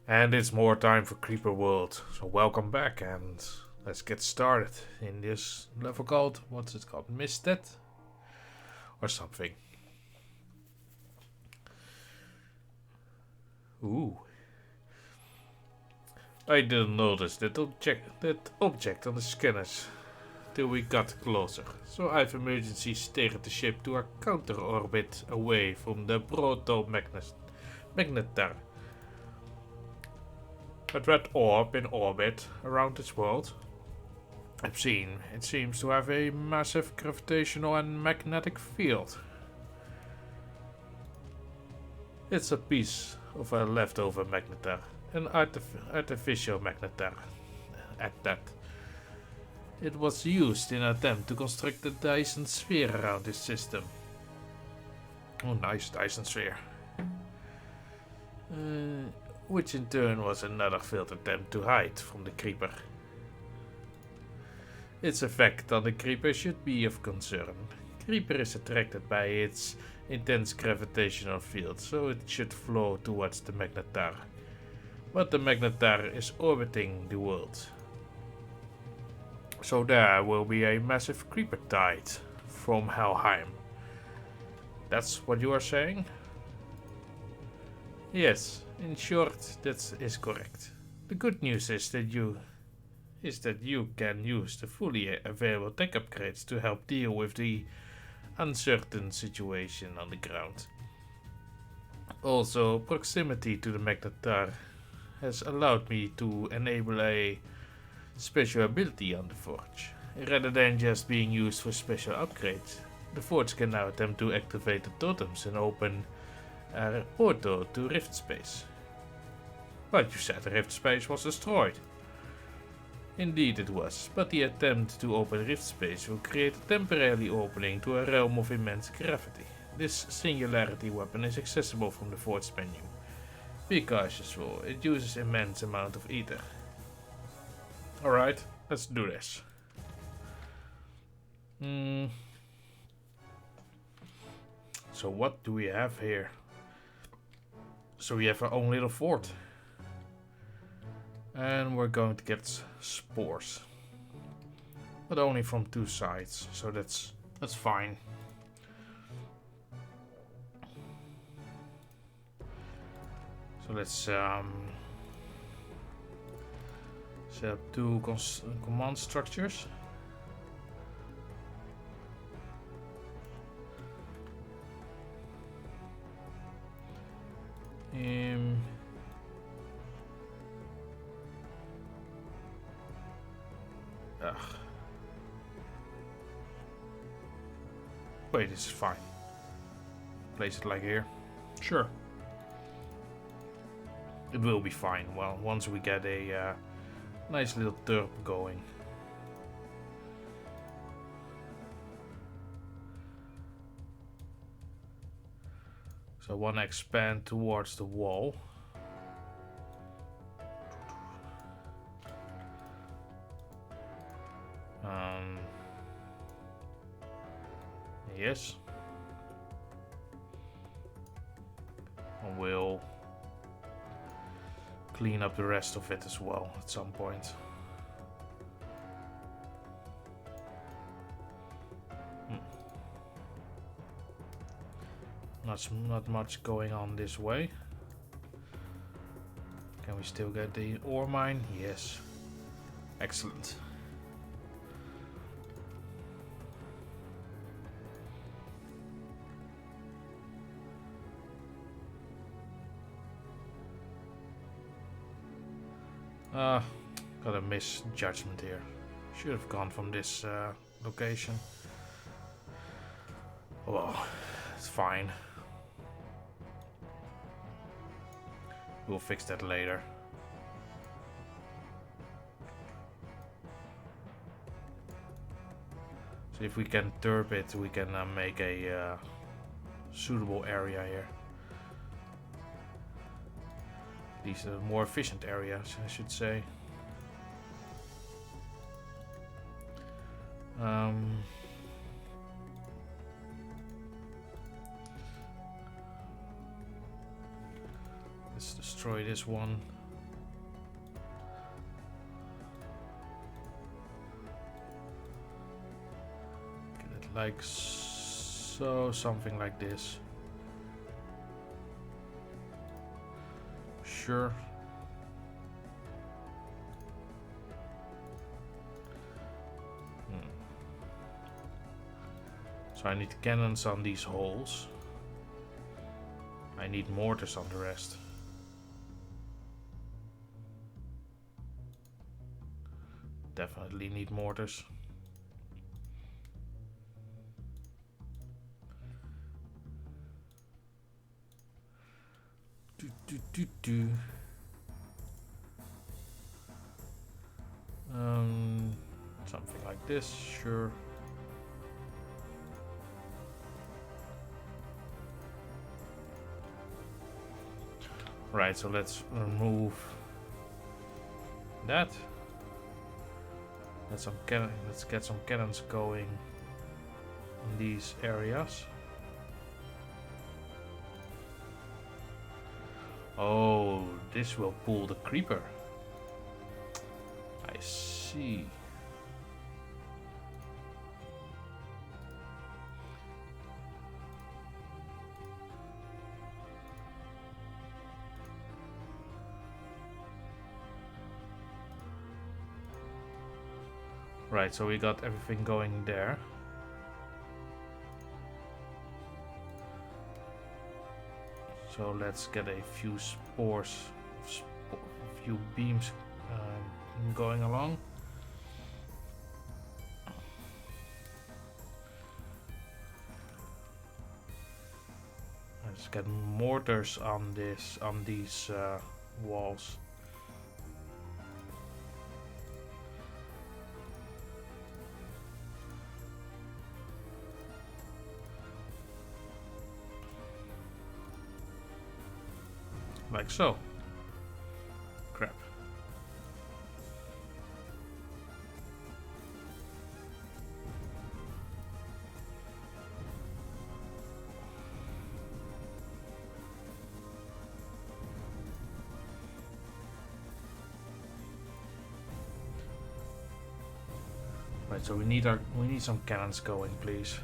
And it's more time for Creeper World. So welcome back and let's get started in this level called, what's it called? Misted? Or something. Ooh. I didn't notice that object on the scanners till we got closer. So I've emergency steered the ship to a counter orbit away from the proto-magnetar. A red orb in orbit around its world I've seen. It seems to have a massive gravitational and magnetic field. It's a piece of a leftover magnetar, an artificial magnetar. At that, it was used in an attempt to construct the Dyson sphere around this system. Oh, nice Dyson sphere. Which in turn was another failed attempt to hide from the creeper. Its effect on the creeper should be of concern. Creeper is attracted by its intense gravitational field, so it should flow towards the magnetar. But the magnetar is orbiting the world. So there will be a massive creeper tide from Helheim. That's what you are saying? Yes, in short, that is correct. The good news is that you can use the fully available tech upgrades to help deal with the uncertain situation on the ground. Also, proximity to the magnetar has allowed me to enable a special ability on the forge. Rather than just being used for special upgrades, the forge can now attempt to activate the totems and open a portal to Rift Space. But you said Rift Space was destroyed. Indeed it was, but the attempt to open Rift Space will create a temporary opening to a realm of immense gravity. This singularity weapon is accessible from the Forge menu. Be cautious though, it uses immense amount of ether. Alright, let's do this. So what do we have here? So we have our own little fort. And we're going to get spores. But only from two sides, so that's fine. So let's set up two command structures. Ugh. Wait, this is fine. Place it like here. Sure. It will be fine. Well, once we get a nice little turp going. So I want to expand towards the wall. Yes. And we'll clean up the rest of it as well at some point. Not much going on this way. Can we still get the ore mine? Yes. Excellent. Got a misjudgment here. Should have gone from this location. Well, it's fine. We'll fix that later. So if we can turp it, we can make a suitable area here. These are more efficient areas, I should say. Let's destroy this one. like so, something like this. Sure. So I need cannons on these holes. I need mortars on the rest. Definitely need mortars. Something like this, sure. Right, so let's remove that. Let's get some cannons going in these areas. Oh, this will pull the creeper. I see. Right, so we got everything going there. So let's get a few spores, a few beams going along. Let's get mortars on these walls. Like so. Crap. Right, so we need some cannons going, please.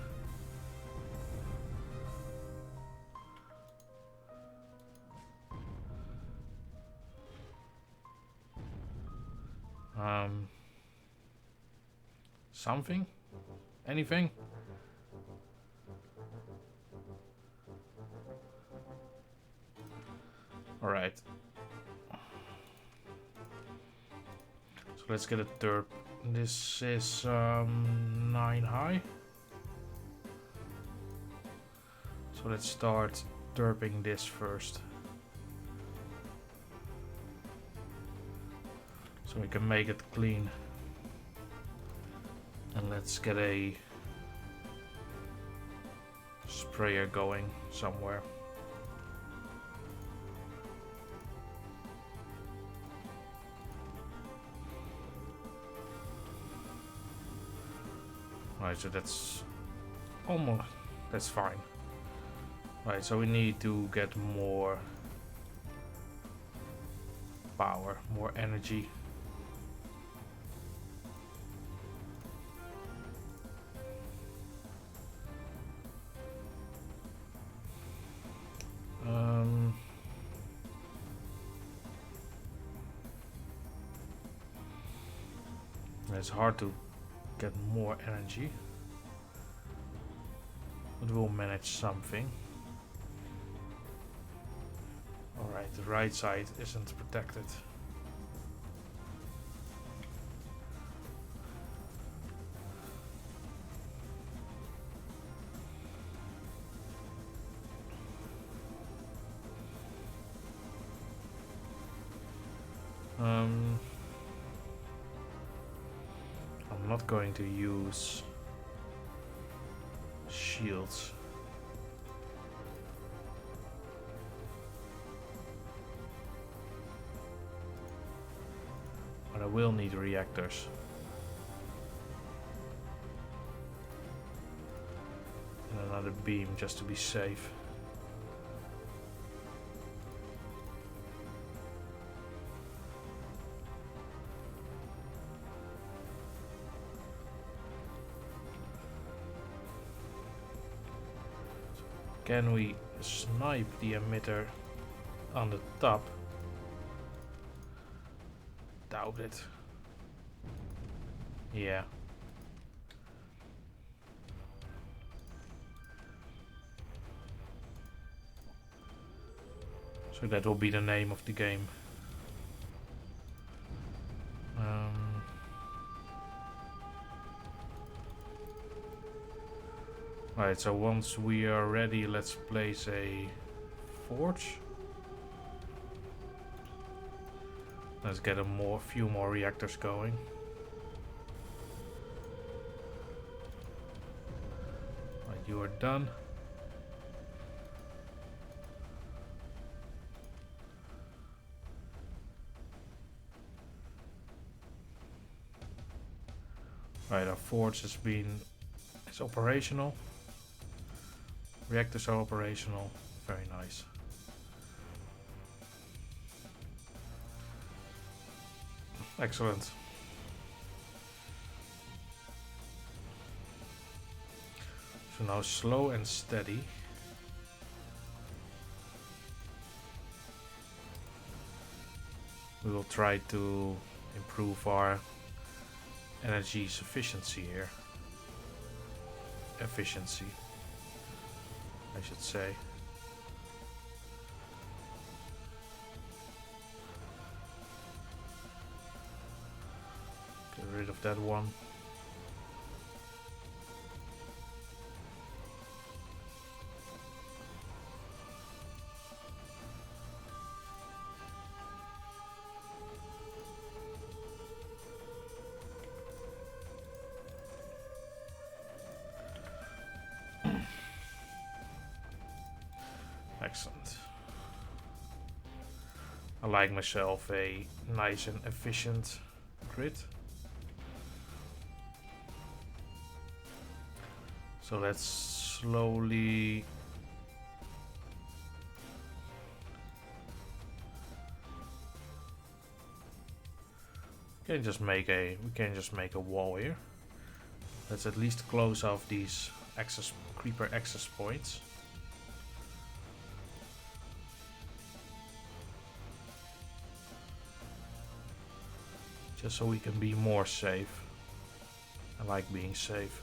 Something? Anything? Alright. So let's get a derp. This is 9 high. So let's start derping this first. So we can make it clean. And let's get a sprayer going somewhere. Right, so that's fine. Right, so we need to get more power, more energy. It's hard to get more energy, but we'll manage something. Alright, the right side isn't protected. I'm not going to use shields. But I will need reactors. And another beam just to be safe. Can we snipe the emitter on the top? Doubt it. Yeah. So that will be the name of the game. Right, so once we are ready, let's place a forge. Let's get a few more reactors going. Right, you are done. Right, our forge is operational. Reactors are operational. Very nice. Excellent. So now slow and steady. We will try to improve our energy sufficiency here. Efficiency, I should say. Get rid of that one. Excellent. I like myself a nice and efficient grid. So let's slowly we can just make a wall here. Let's at least close off these creeper access points. Just so we can be more safe. I like being safe.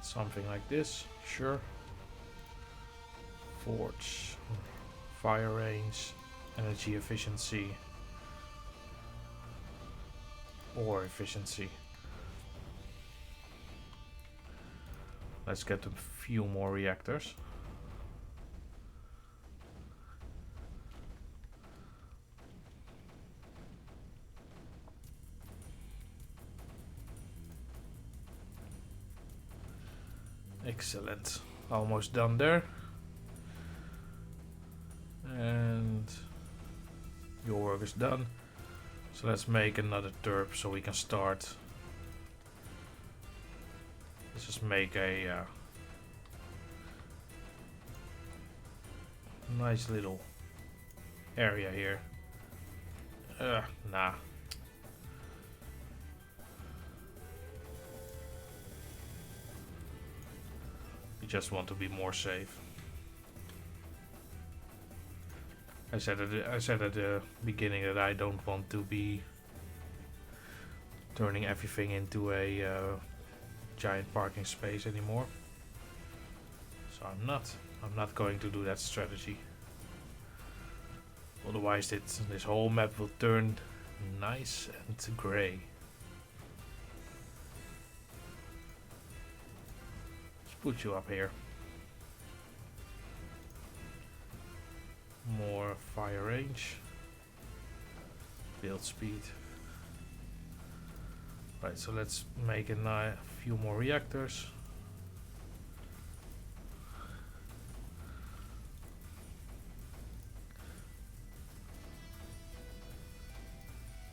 Something like this, sure. Forge, fire range, energy efficiency, or efficiency. Let's get a few more reactors. Excellent. Almost done there. And your work is done. So let's make another turp so we can start. Let's just make a nice little area here. Nah. We just want to be more safe. I said at the beginning that I don't want to be turning everything into a giant parking space anymore. So I'm not going to do that strategy. Otherwise this whole map will turn nice and grey. Let's put you up here. More fire range. Build speed. Right, so let's make a few more reactors.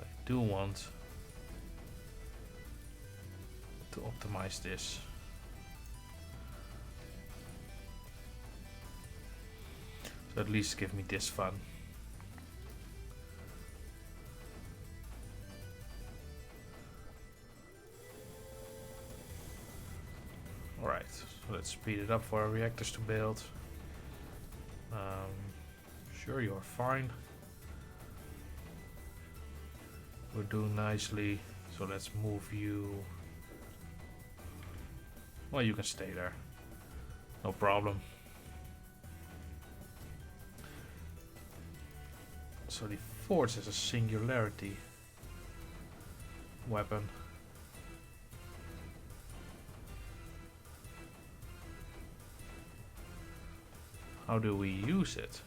I do want to optimize this. So at least give me this fun. Alright, so let's speed it up for our reactors to build. Sure, you're fine. We're doing nicely, so let's move you. Well, you can stay there. No problem. So the force is a singularity weapon. How do we use it?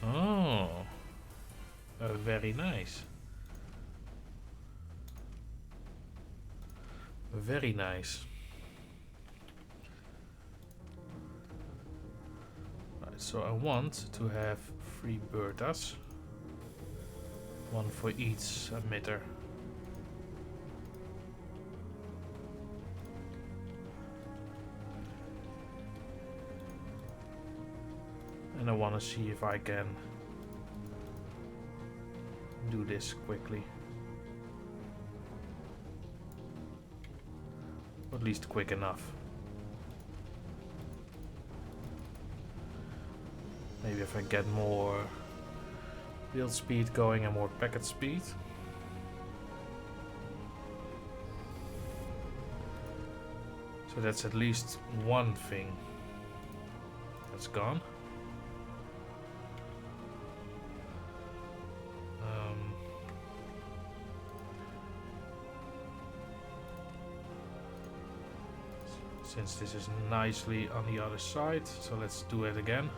Oh, very nice. Very nice. Right, so I want to have 3 Bertas. 1 for each emitter. And I want to see if I can do this quickly. Or at least quick enough. Maybe if I get more build speed going and more packet speed. So that's at least one thing that's gone. Since this is nicely on the other side, so let's do it again.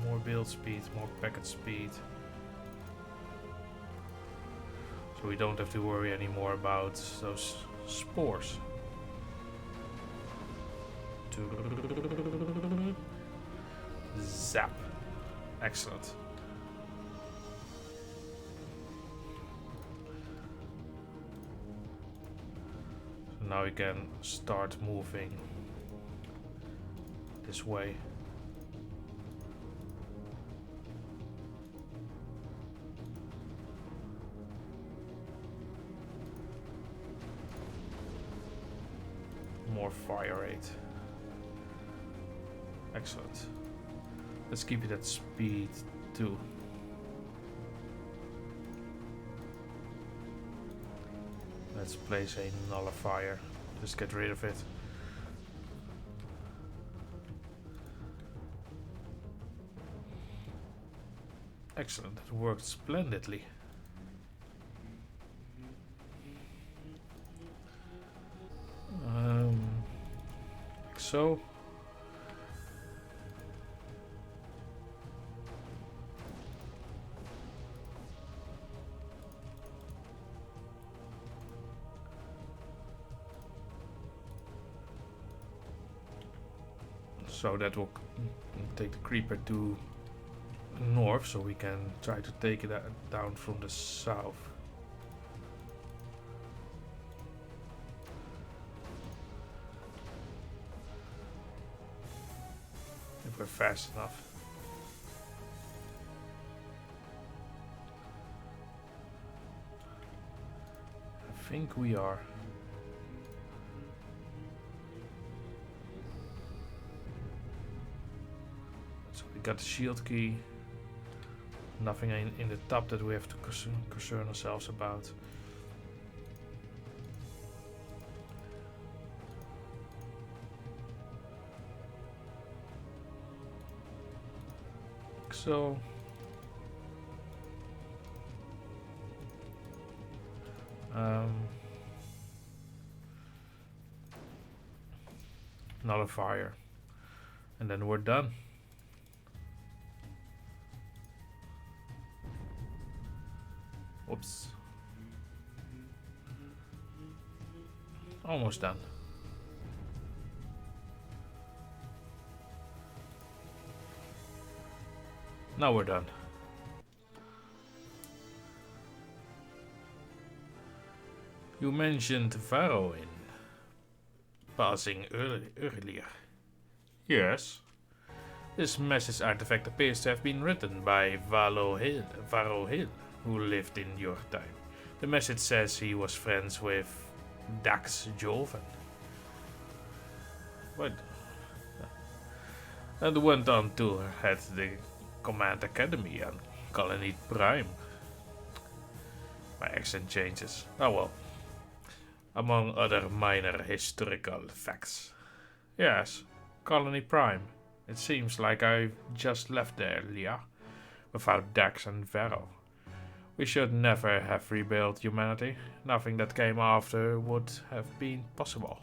More build speed, more packet speed. So we don't have to worry anymore about those spores. Zap. Excellent. So now we can start moving this way. More fire rate. Excellent. Let's keep it at speed too. Let's place a nullifier. Just get rid of it. Excellent. It worked splendidly. Like so. So that will take the creeper to north, so we can try to take it down from the south. If we're fast enough. I think we are. So we got the shield key. Nothing in the top that we have to concern ourselves about. So nullifier, and then we're done. Whoops. Almost done. Now we're done. You mentioned Varro in passing earlier. Yes. This message artifact appears to have been written by Varro Hill, who lived in your time. The message says he was friends with Dax Joven. What? And went on to head the Command Academy on Colony Prime. My accent changes. Oh well. Among other minor historical facts. Yes, Colony Prime. It seems like I just left there, Leah, without Dax and Varro. We should never have rebuilt humanity. Nothing that came after would have been possible.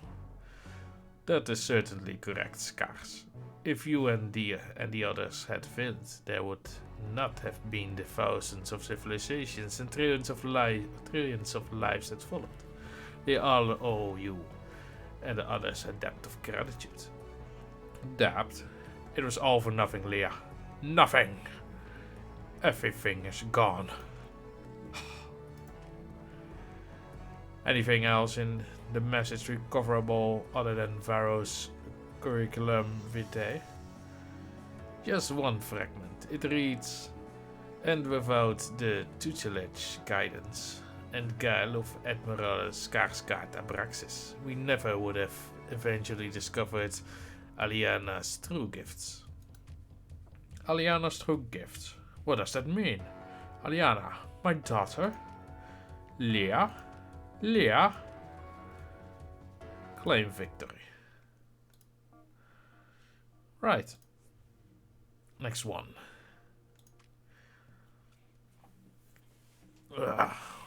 That is certainly correct, Scars. If you and the others had failed, there would not have been the thousands of civilizations and trillions of lives that followed. They all owe you and the others a debt of gratitude. Debt? It was all for nothing, Leah. Nothing! Everything is gone. Anything else in the message recoverable other than Varro's curriculum vitae? Just one fragment. It reads, and without the tutelage, guidance, and guile of Admiral Skarsgård Abraxas, we never would have eventually discovered Aliana's true gifts. Aliana's true gifts? What does that mean? Aliana, my daughter? Leah? Leah? Claim victory. Right. Next one.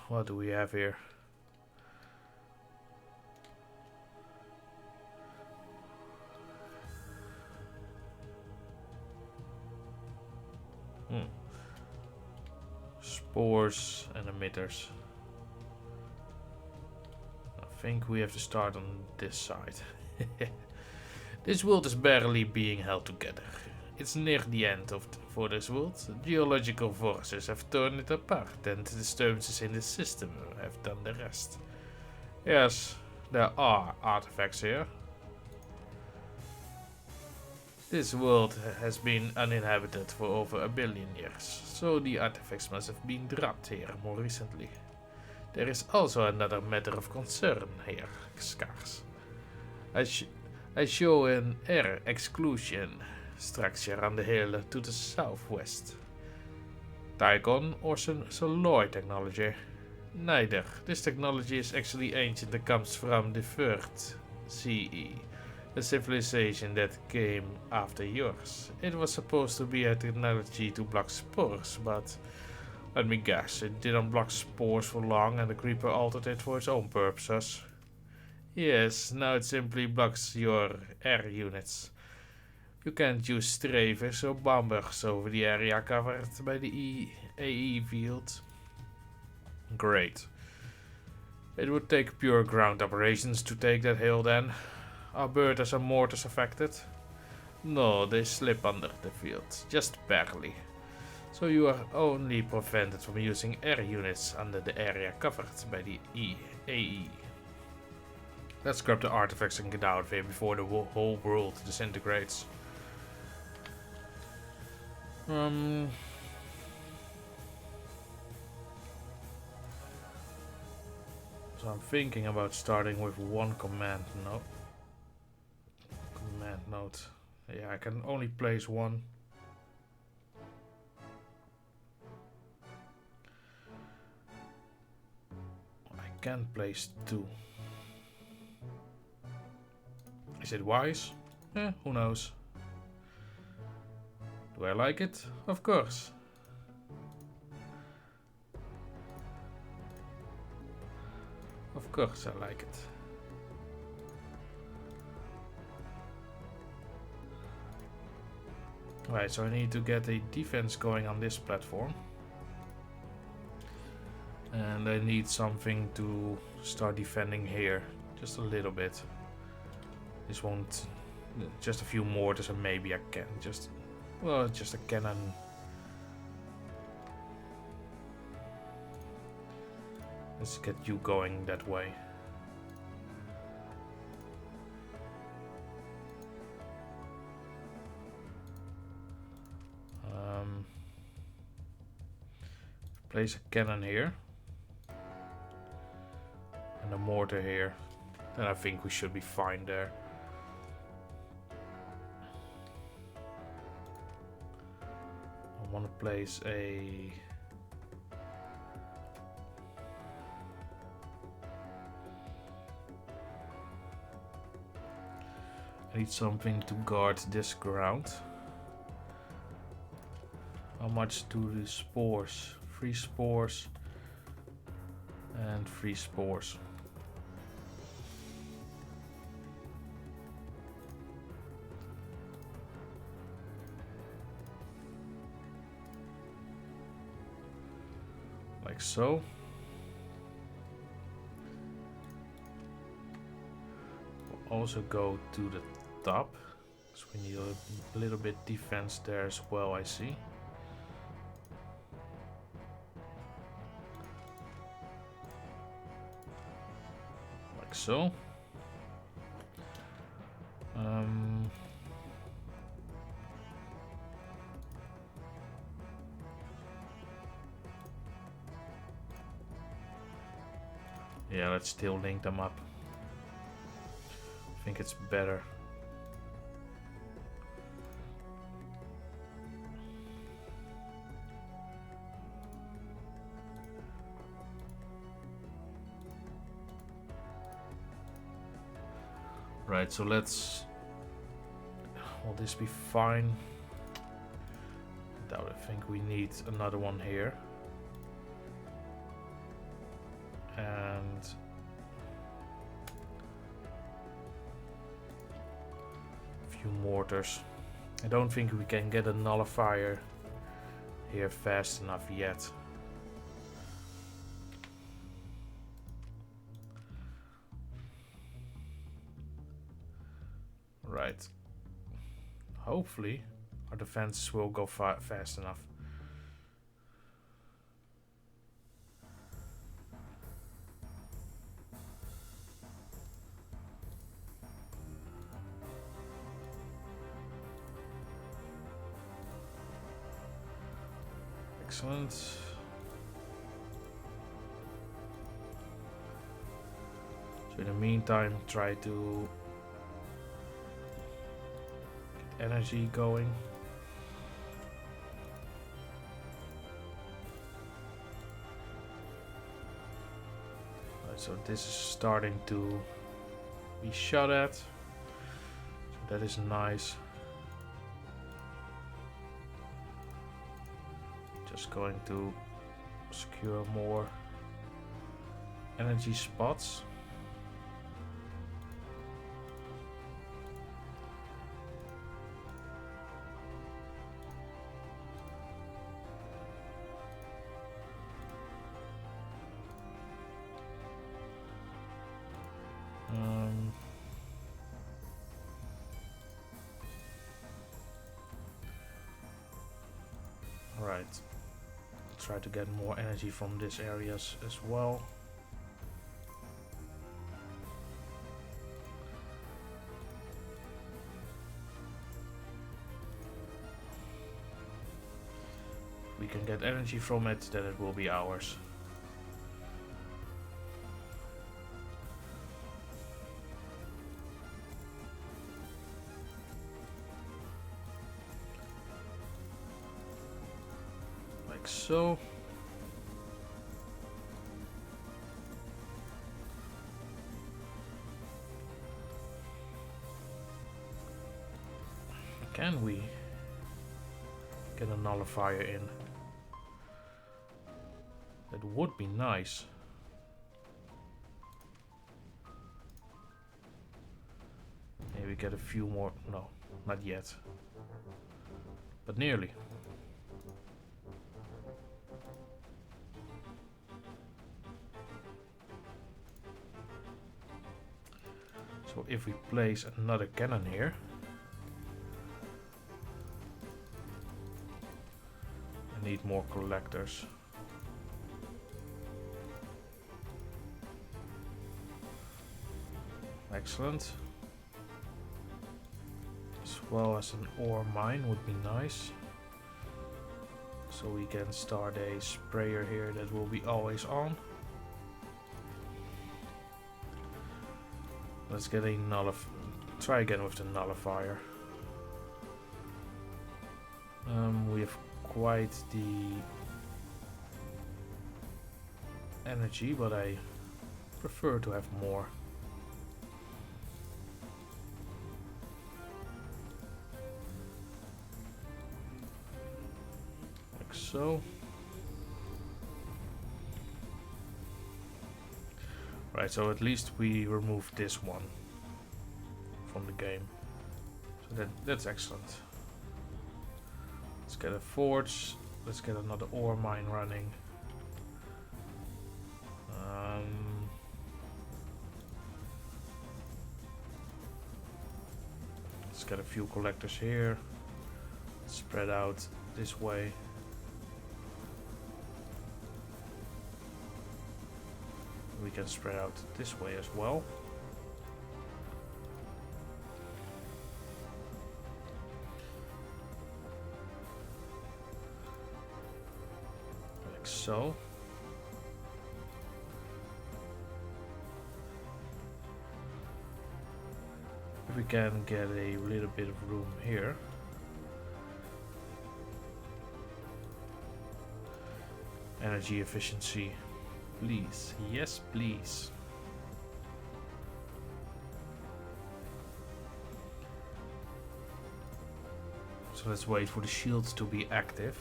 What do we have here? Spores and emitters. I think we have to start on this side. This world is barely being held together. It's near the end for this world. Geological forces have torn it apart, and the disturbances in the system have done the rest. Yes, there are artifacts here. This world has been uninhabited for over 1 billion years, so the artifacts must have been dropped here more recently. There is also another matter of concern here, Scars. I show an air exclusion structure on the hill to the southwest. Tycon or Soloy technology? Neither. This technology is actually ancient and comes from the 3rd CE, a civilization that came after yours. It was supposed to be a technology to block spores, but let me guess, it didn't block spores for long and the creeper altered it for its own purposes. Yes, now it simply blocks your air units. You can't use strafers or bombers over the area covered by the AE field. Great. It would take pure ground operations to take that hill then. Are birders and mortars affected? No, they slip under the field, just barely. So you are only prevented from using air units under the area covered by the AE. Let's grab the artifacts and get out of here before the whole world disintegrates. So I'm thinking about starting with one command node. Yeah, I can only place one. I can place 2. Is it wise? Who knows? Do I like it? Of course. Of course I like it. Right, so I need to get a defense going on this platform. And I need something to start defending here. Just a little bit. This won't... Just a few mortars and maybe I can just... Well, just a cannon. Let's get you going that way. Place a cannon here. And a mortar here. Then I think we should be fine there. I want to place a... I need something to guard this ground. How much do the spores? 3 spores and 3 spores. Like so. We'll also go to the top, so we need a little bit defense there as well, I see. Like so. Yeah, let's still link them up. I think it's better. Right, so let's... Will this be fine? Doubt. I think we need another one here. And... a few mortars. I don't think we can get a nullifier here fast enough yet. Right. Hopefully our defenses will go fast enough. Excellent. So in the meantime, try to get energy going. Right, so this is starting to be shot at. So that is nice. Just going to secure more energy spots. Right. Try to get more energy from these areas as well. If we can get energy from it, then it will be ours. Like so. Can we get a nullifier in? That would be nice. Maybe get a few more. No, not yet. But nearly. So if we place another cannon here, I need more collectors. Excellent. As well as an ore mine would be nice. So we can start a sprayer here that will be always on. Let's get a try again with the nullifier. We have quite the energy, but I prefer to have more. Like so. Right, so at least we removed this one from the game. So that's excellent. Let's get a forge. Let's get another ore mine running. Let's get a few collectors here. Spread out this way. We can spread out this way as well. Like so. If we can get a little bit of room here. Energy efficiency. Please. Yes, please. So let's wait for the shields to be active.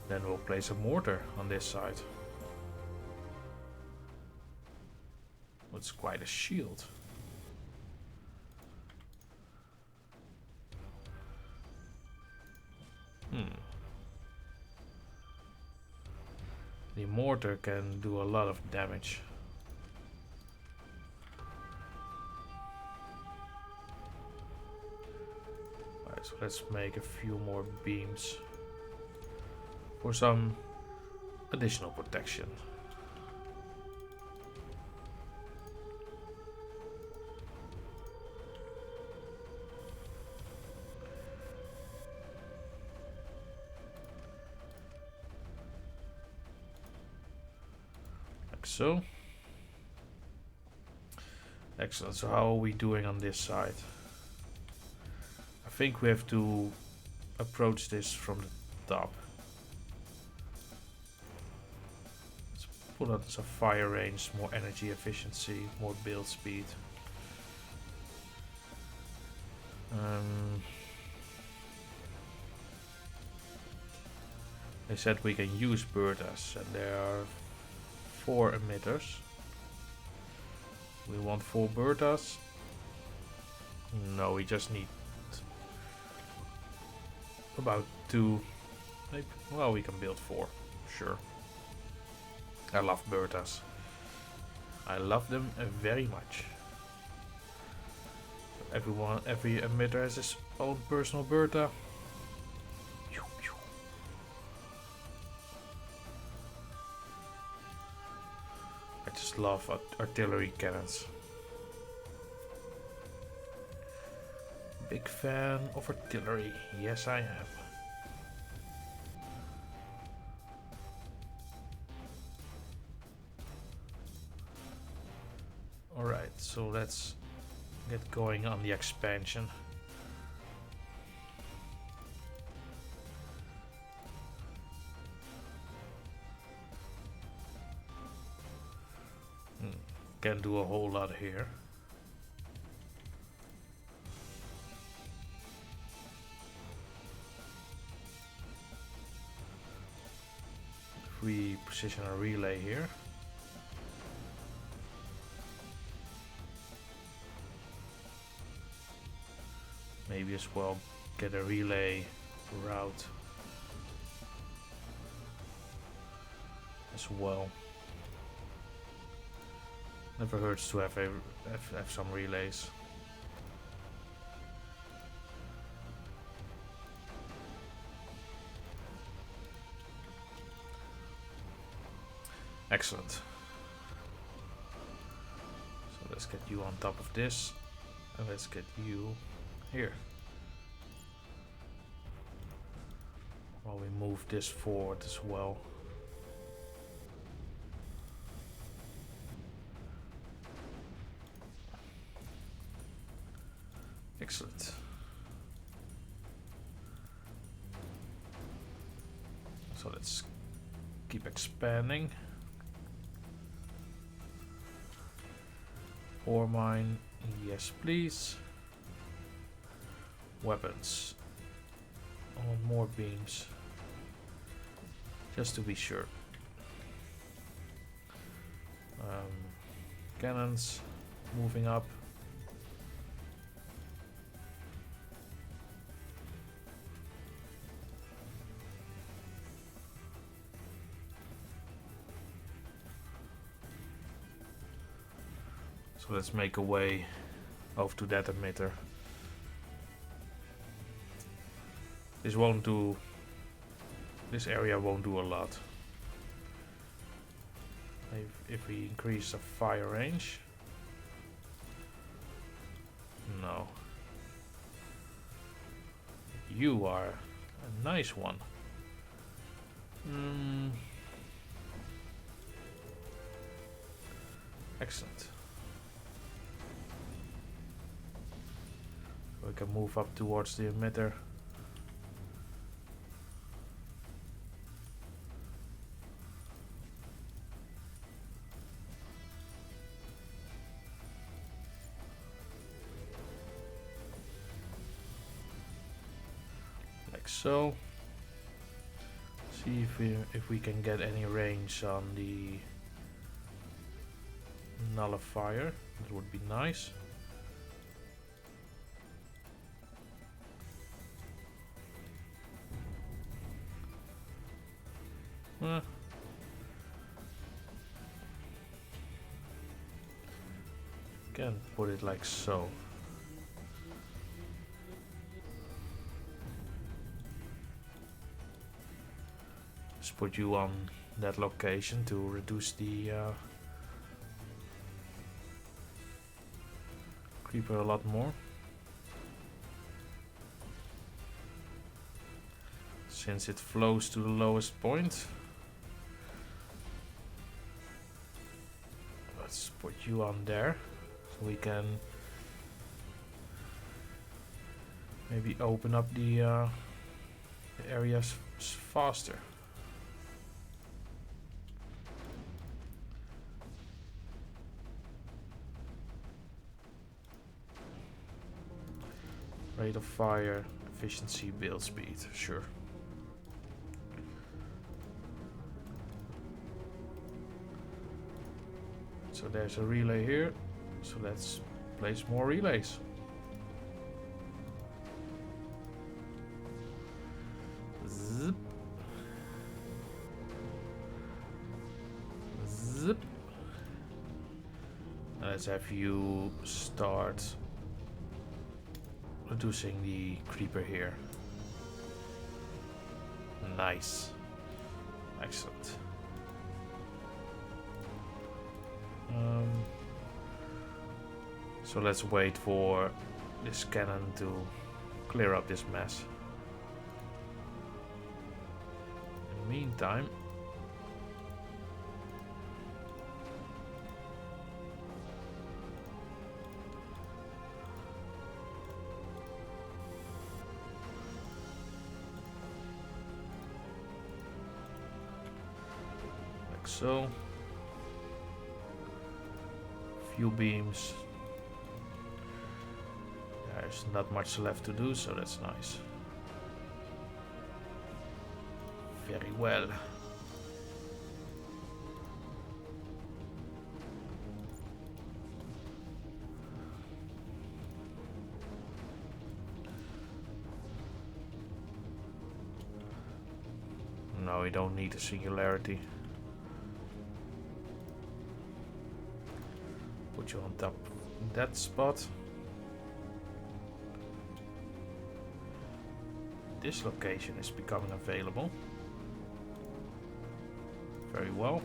Then we'll place a mortar on this side. It's quite a shield. The mortar can do a lot of damage. Alright, so let's make a few more beams for some additional protection. So excellent. So how are we doing on this side? I think we have to approach this from the top. Let's put on some fire range, more energy efficiency, more build speed. They said we can use Bertas, and there are 4 emitters. We want 4 Bertas. No, we just need about 2. Maybe. Well, we can build 4. Sure. I love Bertas. I love them very much. Every emitter has his own personal Berta. I just love artillery cannons. Big fan of artillery. Yes, I am. Alright, so let's get going on the expansion. Can do a whole lot here. If we position a relay here. Maybe as well get a relay route as well. Never hurts to have some relays. Excellent. So let's get you on top of this, and let's get you here. While we move this forward as well. Excellent. So let's keep expanding. Ore mine, yes please. Weapons. I want more beams. Just to be sure. Cannons moving up. So let's make a way over to that emitter. This won't do. This area won't do a lot. If we increase the fire range. No. You are a nice one. Excellent. We can move up towards the emitter. Like so. See if we can get any range on the nullifier. That would be nice. Can put it like so. Just put you on that location to reduce the creeper a lot more. Since it flows to the lowest point. Let's put you on there. So we can maybe open up the areas faster. Rate of fire, efficiency, build speed, sure. So there's a relay here, so let's place more relays. Zip. Zip. Let's have you start reducing the creeper here. Nice. Excellent. So let's wait for this cannon to clear up this mess. In the meantime, like so. Few beams. There's not much left to do, so that's nice. Very well. No, we don't need a singularity. Put you on top of that spot. This location is becoming available. Very well.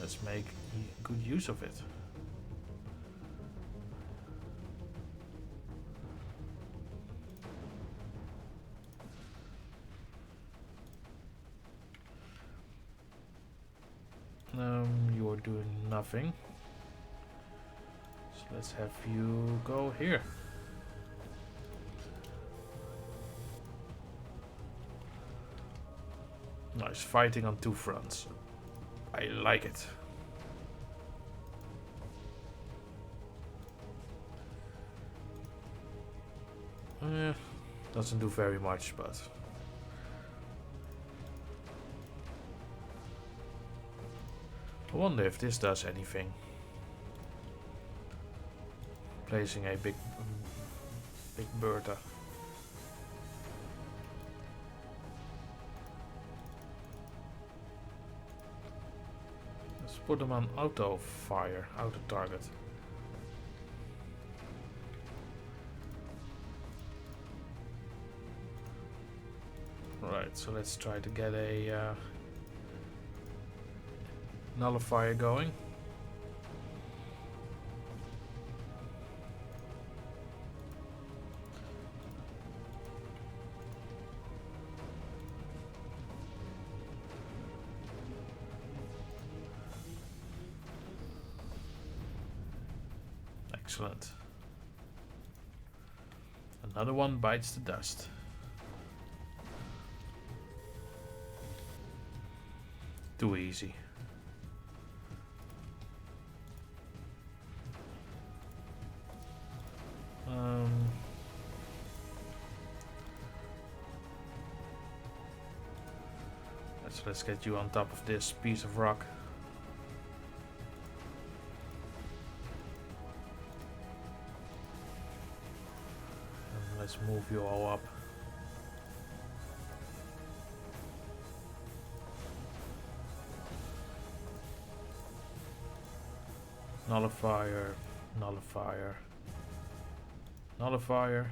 let's make good use of it. You're doing nothing. So let's have you go here. Nice, fighting on two fronts. I like it. Doesn't do very much, but... I wonder if this does anything. Placing a big Bertha. Let's put them on auto fire, auto target. Right, so let's try to get a nullifier going. Excellent. Another one bites the dust. Too easy. Let's get you on top of this piece of rock. And let's move you all up. Nullifier, nullifier, nullifier.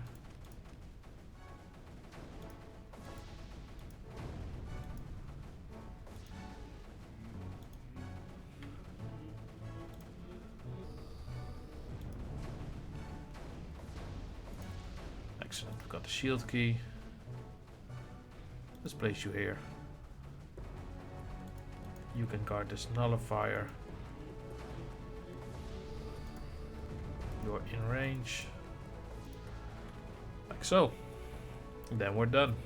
Excellent, we've got the shield key. Let's place you here. You can guard this nullifier. You're in range. Like so. And then we're done.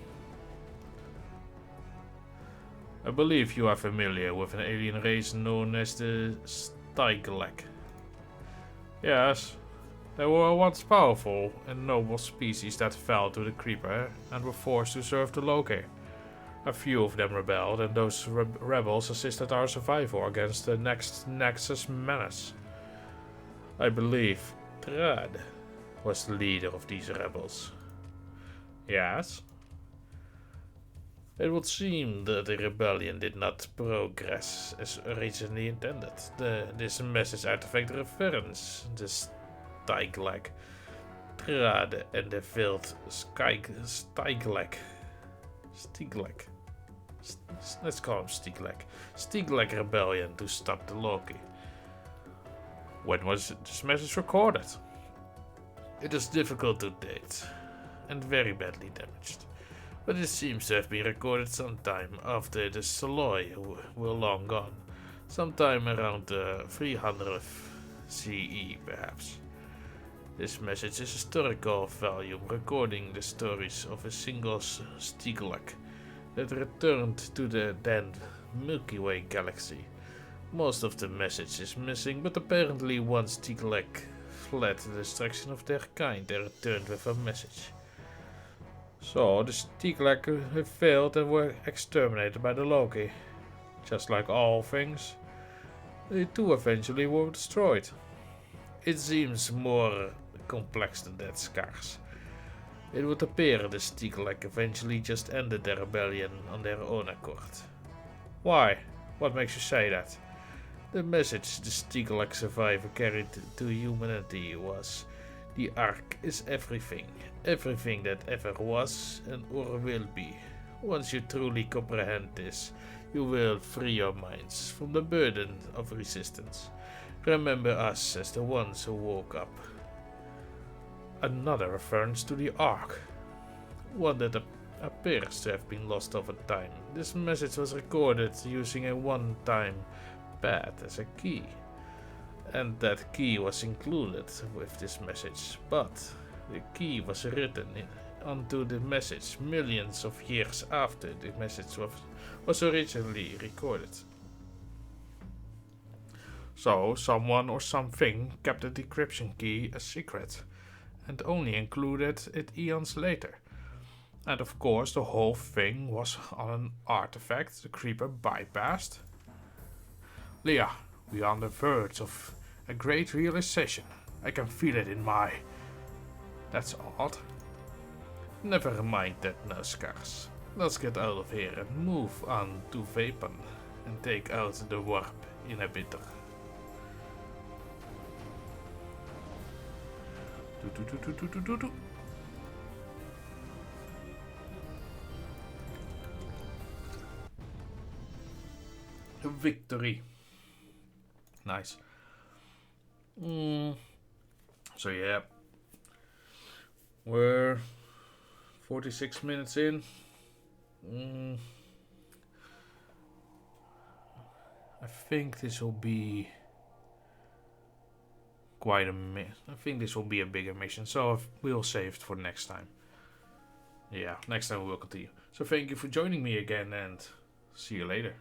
I believe you are familiar with an alien race known as the Styglac. Yes, they were once powerful and noble species that fell to the Creeper and were forced to serve the Loki. A few of them rebelled, and those rebels assisted our survival against the next Nexus menace. I believe Trad was the leader of these rebels. Yes? It would seem that the rebellion did not progress as originally intended. This message artifact reference the Styglac, Trad, and the failed Styglac. Let's call him Styglac. Styglac rebellion to stop the Loki. When was this message recorded? It is difficult to date and very badly damaged, but it seems to have been recorded sometime after the Soloi were long gone, sometime around 300 CE perhaps. This message is a historical volume recording the stories of a single Styglac that returned to the then Milky Way galaxy. Most of the message is missing, but apparently one Styglac fled the destruction of their kind and returned with a message. So the Styglac have failed and were exterminated by the Loki. Just like all things, they too eventually were destroyed. It seems more complex than that, Scars. It would appear the Styglac eventually just ended their rebellion on their own accord. Why? What makes you say that? The message the Styglac survivor carried to humanity was, the Ark is everything. Everything that ever was and or will be. Once you truly comprehend this, You will free your minds from the burden of resistance. Remember us as the ones who woke up. Another reference to the Ark, one that appears to have been lost over time. This message was recorded using a one-time pad as a key, and that key was included with this message, but the key was written onto the message millions of years after the message was originally recorded. So, someone or something kept the decryption key a secret and only included it eons later. And of course, the whole thing was on an artifact the creeper bypassed. Leah, we are on the verge of a great realization. I can feel it in my... That's odd. Never mind that now, Scars. Let's get out of here and move on to Vapen and take out the warp inhibitor. Victory. Nice. So yeah, we're 46 minutes in. I think this will be quite a I think this will be a bigger mission, so we'll save it for next time. Yeah, next time we will continue. So thank you for joining me again, and see you later.